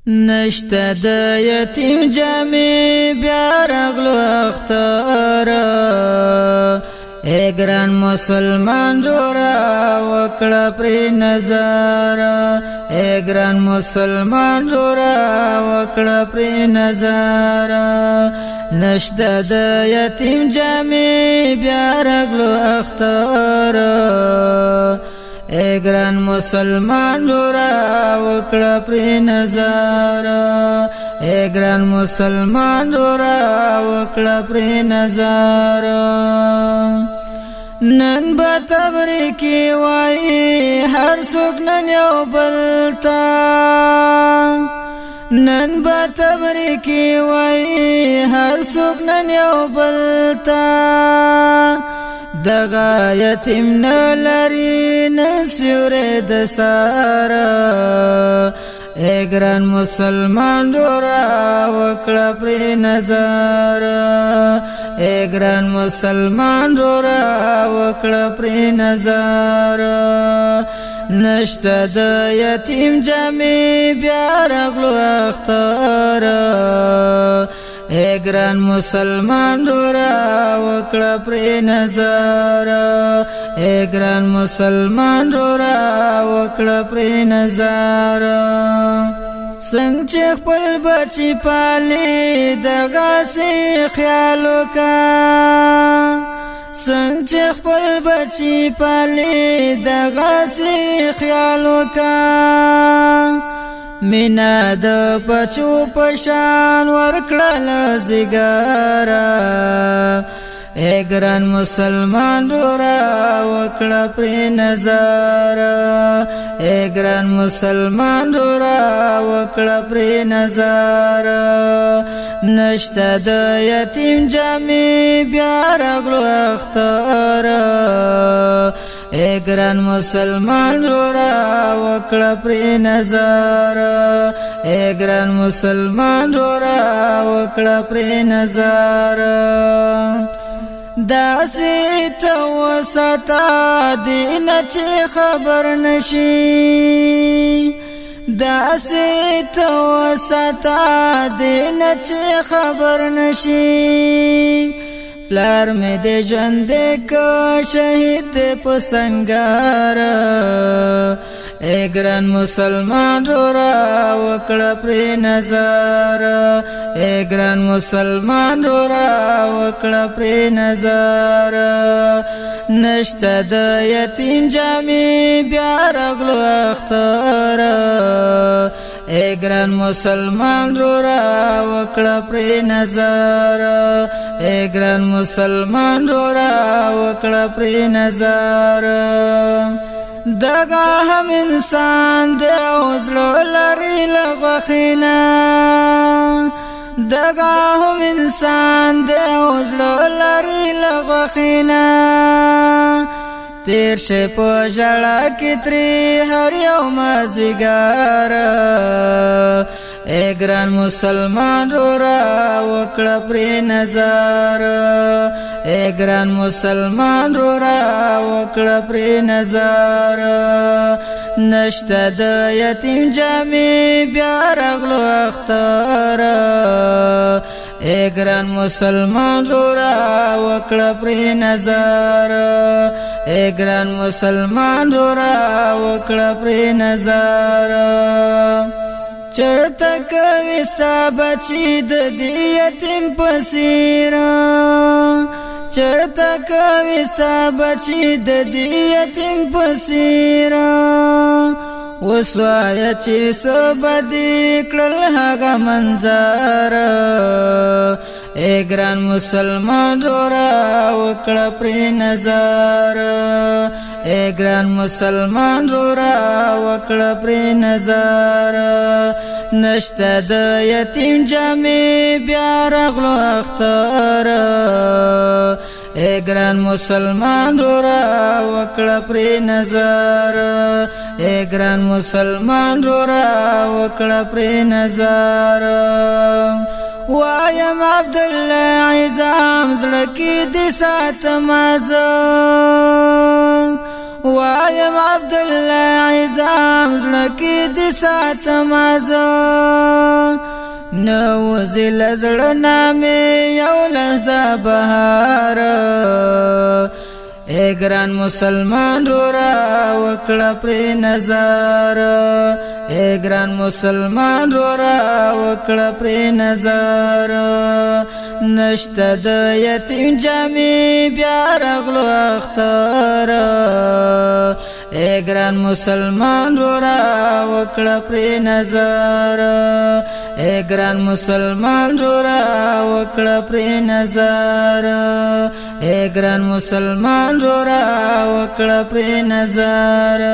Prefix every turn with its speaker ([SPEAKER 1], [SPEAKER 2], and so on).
[SPEAKER 1] نشته د یتیم جامې بیا راغلو اختر اے ګران مسلمان جوړه وکړه پرې نظر اے ګران مسلمان جوړه وکړه پرې نظر نشته د یتیم جامې بیا راغلو اختر اے ګران مسلمان جوړه وکړه پرې نظر اے ګران مسلمان جوړه وکړه پرې نظر نن به تبریکی وای هر څوک نن یو بلتا نن به تبریکی وای هر څوک نن یو بلتا دغه یتیم نه لري نه سیوری د سار اے ګران مسلمان جوړه وکړه پرې نظر اے ګران مسلمان جوړه وکړه پرې نظر نشته د یتیم جامې بیا راغلو اختر اے ګران مسلمان جوړه وکړه پرې نظر اے ګران مسلمان جوړه وکړه پرې نظر څنګه چې خپل بچی پالي دغه سي خیال وکړه څنګه چې خپل بچی پالي دغه سي خیال وکړه مینا د بچو پشان ورکړل زیګارا اے ګران مسلمان جوړه وکړه پرې نظر اے ګران مسلمان جوړه وکړه پرې نظر نشته د یتیم جامې بیا راغلو اختر اے ګران مسلمان جوړه وکړه پرې نظر اے ګران مسلمان جوړه وکړه پرې نظر داسې ته وساته دین چې خبر نشي داسې ته وساته دین چې خبر نشي پلار می دې ژوند کو شهید په سنگار اے ګران مسلمان جوړه وکړه پرې نظر اے ګران مسلمان جوړه وکړه پرې نظر نشته د یتیم جامې بیا راغلو اختر اے ګران مسلمان جوړه وکړه پرې نظر اے ګران مسلمان جوړه وکړه پرې نظر دغه هم انسان دی او زړه لري له غوښې دغه هم انسان دی او زړه لري له غوښې تیر شي په ژړا کې ترې هر یو مازیګر اے ګران مسلمان جوړه وکړه پرې نظر اے ګران مسلمان جوړه وکړه پرې نظر نشته د یتیم جامې بیا راغلو اختر اے ګران مسلمان جوړه وکړه پرې نظر اے ګران مسلمان جوړه وکړه پرې نظر چرته کوي ستا بچی د دې یتیم پسیر چرته کوي ستا بچی د دې یتیم پسیر وسوای چې سبدی کړل هغه منظر اے ګران مسلمان جوړه وکړه پرې نظر اے ګران مسلمان جوړه وکړه پرې نظر نشته د یتیم جامې بیا راغلو اختر اے ګران مسلمان جوړه وکړه پرې نظر اے ګران مسلمان جوړه وکړه پرې نظر وایم عبدالله عزام زړه کې دې ساتم وایم عبدالله عظام زړه کې دې ساتم ازان نوځي له زړه نه مې یو لحظه بهار اے ګران مسلمان رورا وکړه پرې نظر اے ګران مسلمان رورا وکړه پرې نظر نشته د یتیم جامې بیا راغلو اختر اے ګران مسلمان رورا وکړه پرې نظر اے ګران مسلمان رورا وکړه پرې نظر اے ګران مسلمان رورا وکړه پرې نظر